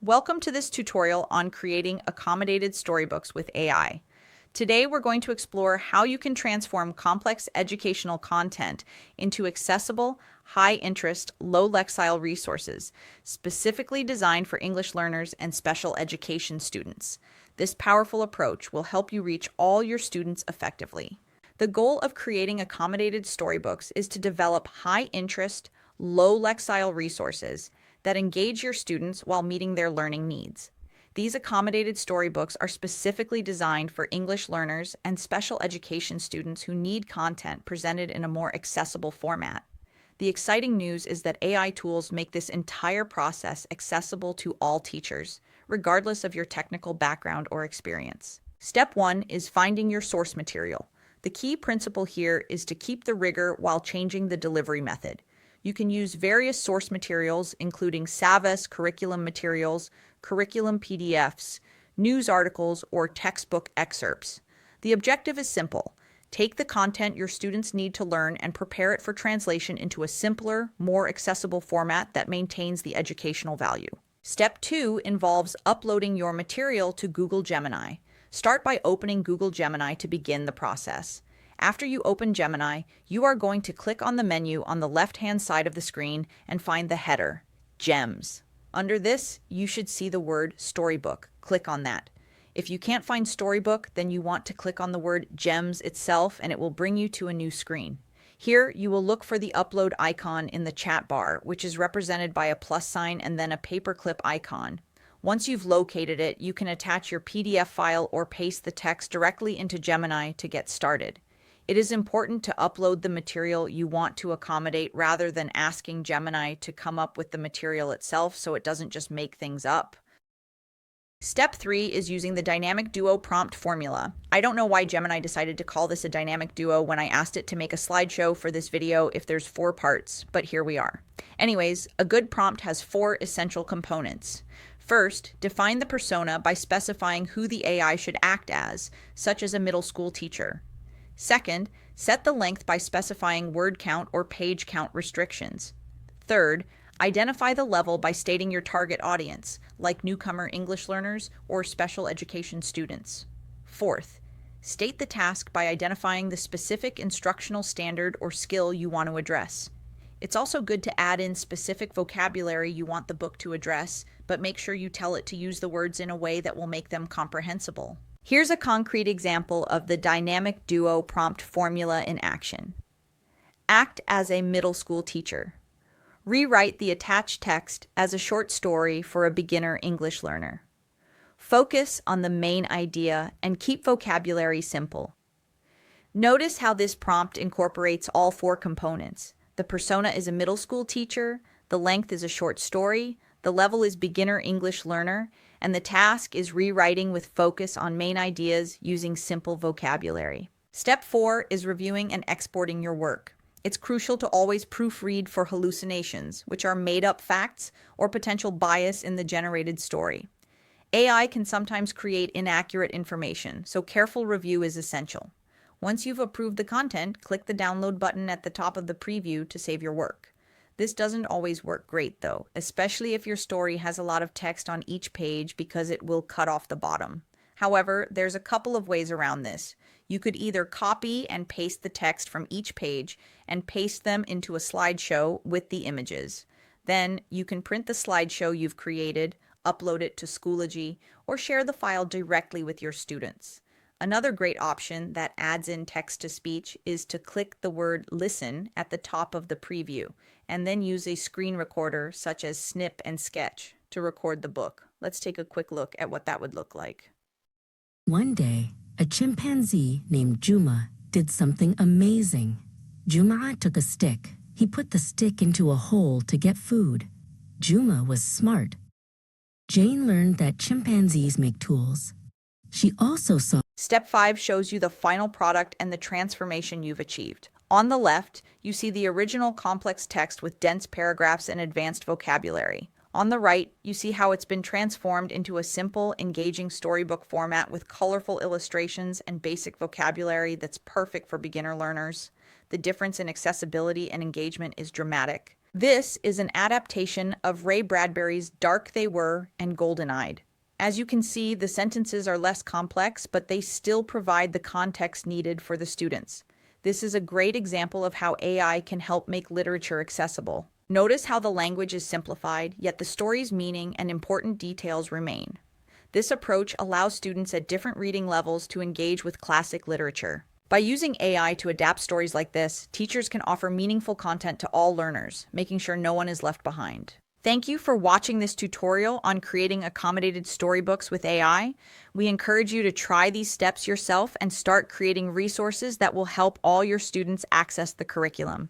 Welcome to this tutorial on creating accommodated storybooks with AI. Today, we're going to explore how you can transform complex educational content into accessible, high-interest, low-lexile resources, specifically designed for English learners and special education students. This powerful approach will help you reach all your students effectively. The goal of creating accommodated storybooks is to develop high-interest, low-lexile resources that engage your students while meeting their learning needs. These accommodated storybooks are specifically designed for English learners and special education students who need content presented in a more accessible format. The exciting news is that AI tools make this entire process accessible to all teachers, regardless of your technical background or experience. Step 1 is finding your source material. The key principle here is to keep the rigor while changing the delivery method. You can use various source materials, including Savas curriculum materials, curriculum PDFs, news articles, or textbook excerpts. The objective is simple. Take the content your students need to learn and prepare it for translation into a simpler, more accessible format that maintains the educational value. Step 2 involves uploading your material to Google Gemini. Start by opening Google Gemini to begin the process. After you open Gemini, you are going to click on the menu on the left-hand side of the screen and find the header, Gems. Under this, you should see the word Storybook. Click on that. If you can't find Storybook, then you want to click on the word Gems itself and it will bring you to a new screen. Here, you will look for the upload icon in the chat bar, which is represented by a plus sign and then a paperclip icon. Once you've located it, you can attach your PDF file or paste the text directly into Gemini to get started. It is important to upload the material you want to accommodate rather than asking Gemini to come up with the material itself so it doesn't just make things up. Step 3 is using the dynamic duo prompt formula. I don't know why Gemini decided to call this a dynamic duo when I asked it to make a slideshow for this video if there's 4 parts, but here we are. Anyways, a good prompt has 4 essential components. First, define the persona by specifying who the AI should act as, such as a middle school teacher. Second, set the length by specifying word count or page count restrictions. Third, identify the level by stating your target audience, like newcomer English learners or special education students. Fourth, state the task by identifying the specific instructional standard or skill you want to address. It's also good to add in specific vocabulary you want the book to address, but make sure you tell it to use the words in a way that will make them comprehensible. Here's a concrete example of the dynamic duo prompt formula in action. Act as a middle school teacher. Rewrite the attached text as a short story for a beginner English learner. Focus on the main idea and keep vocabulary simple. Notice how this prompt incorporates all 4 components. The persona is a middle school teacher, the length is a short story, the level is beginner English learner, and the task is rewriting with focus on main ideas using simple vocabulary. Step 4 is reviewing and exporting your work. It's crucial to always proofread for hallucinations, which are made-up facts or potential bias in the generated story. AI can sometimes create inaccurate information, so careful review is essential. Once you've approved the content, click the download button at the top of the preview to save your work. This doesn't always work great though, especially if your story has a lot of text on each page because it will cut off the bottom. However, there's a couple of ways around this. You could either copy and paste the text from each page and paste them into a slideshow with the images. Then you can print the slideshow you've created, upload it to Schoology, or share the file directly with your students. Another great option that adds in text-to-speech is to click the word listen at the top of the preview and then use a screen recorder such as Snip and Sketch to record the book. Let's take a quick look at what that would look like. One day, a chimpanzee named Juma did something amazing. Juma took a stick. He put the stick into a hole to get food. Juma was smart. Jane learned that chimpanzees make tools. She also saw. Step 5 shows you the final product and the transformation you've achieved. On the left, you see the original complex text with dense paragraphs and advanced vocabulary. On the right, you see how it's been transformed into a simple, engaging storybook format with colorful illustrations and basic vocabulary that's perfect for beginner learners. The difference in accessibility and engagement is dramatic. This is an adaptation of Ray Bradbury's Dark They Were and Golden-Eyed. As you can see, the sentences are less complex, but they still provide the context needed for the students. This is a great example of how AI can help make literature accessible. Notice how the language is simplified, yet the story's meaning and important details remain. This approach allows students at different reading levels to engage with classic literature. By using AI to adapt stories like this, teachers can offer meaningful content to all learners, making sure no one is left behind. Thank you for watching this tutorial on creating accommodated storybooks with AI. We encourage you to try these steps yourself and start creating resources that will help all your students access the curriculum.